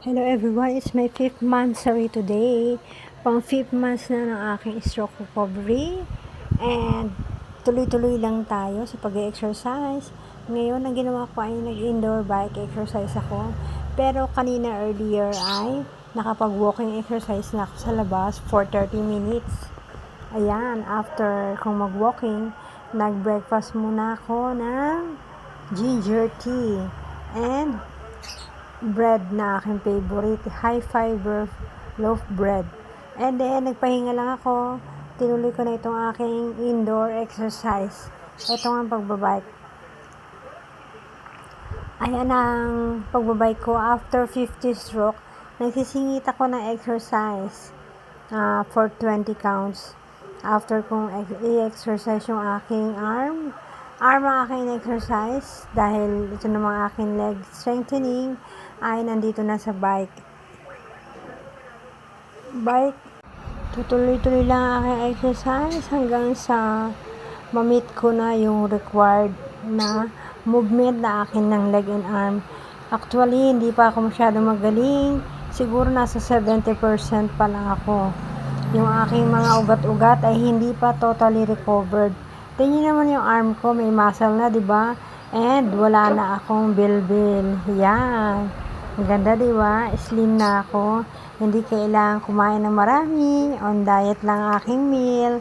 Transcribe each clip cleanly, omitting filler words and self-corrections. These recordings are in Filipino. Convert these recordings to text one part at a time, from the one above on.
Hello everyone, it's my 5th monthsary today. Pang 5th month na ng aking stroke recovery. And tuloy-tuloy lang tayo sa pag-exercise. Ngayon, ang ginawa ko ay nag-indoor bike exercise ako. Pero kanina earlier ay nakapag-walking exercise na ako sa labas for 30 minutes. Ayan, after kong mag-walking, nag-breakfast muna ako ng ginger tea. And bread na aking favorite, high fiber loaf bread. And then, nagpahinga lang ako. Tinuloy ko na itong aking indoor exercise. Ito ang pagbabike. Ayan ang pagbabike ko after 50 stroke. Nagsisingit ako ng exercise for 20 counts. After kong i-exercise yung aking arm ang aking exercise dahil ito namang aking leg strengthening ay nandito na sa bike. Tutuloy-tuloy lang ang aking exercise hanggang sa ma-meet ko na yung required na movement na akin ng leg and arm. Actually, hindi pa ako masyado magaling. Siguro nasa 70% pa lang ako. Yung aking mga ugat-ugat ay hindi pa totally recovered. Tingnan naman yung arm ko, may muscle na, 'di ba? And wala na akong bilbil. Yan. Ang ganda, 'di ba? Slim na ako. Hindi kailangan kumain ng marami. On diet lang aking meal.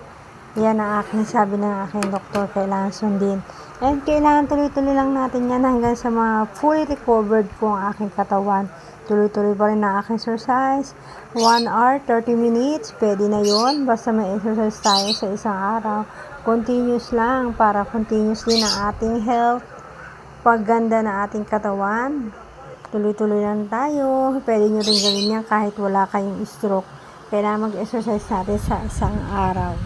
Yan ang aking sabi ng aking doktor, kailangan sundin. And kailangan tuloy-tuloy lang natin yan hanggang sa mga fully recovered ko ang aking katawan. Tuloy-tuloy pa rin ang aking exercise. 1 hour, 30 minutes, pwede na yon. Basta may exercise tayo sa isang araw. Continuous lang para continuous din ang ating health. Pagganda na ating katawan. Tuloy-tuloy lang tayo. Pwede nyo rin gawin yan kahit wala kayong stroke. Kailangan mag-exercise natin sa isang araw.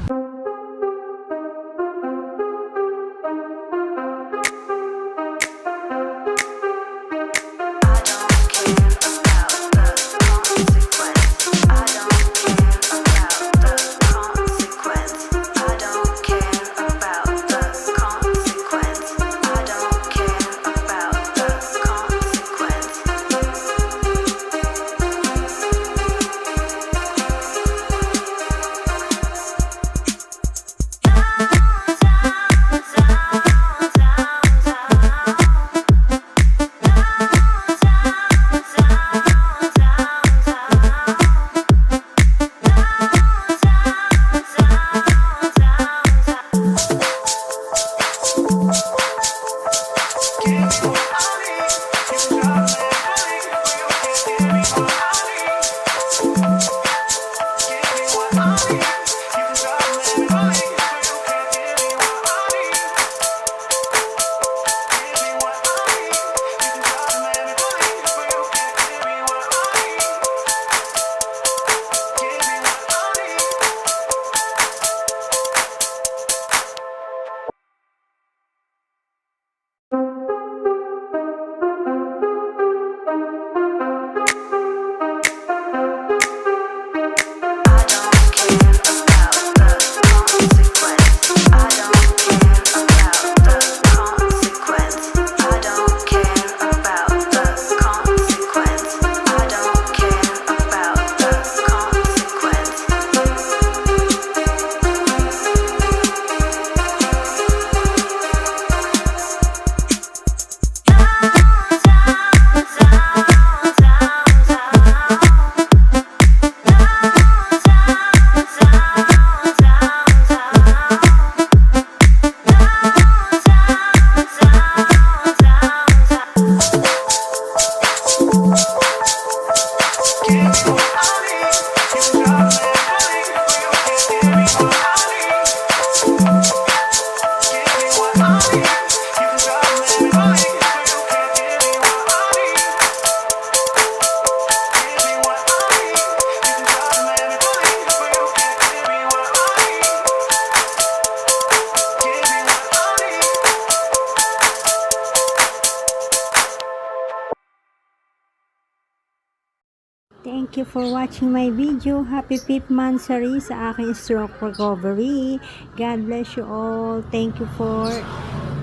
Thank you for watching my video. Happy 5th monthsary sa aking stroke recovery. God bless you all. Thank you for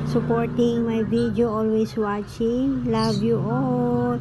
supporting my video, always watching. Love you all.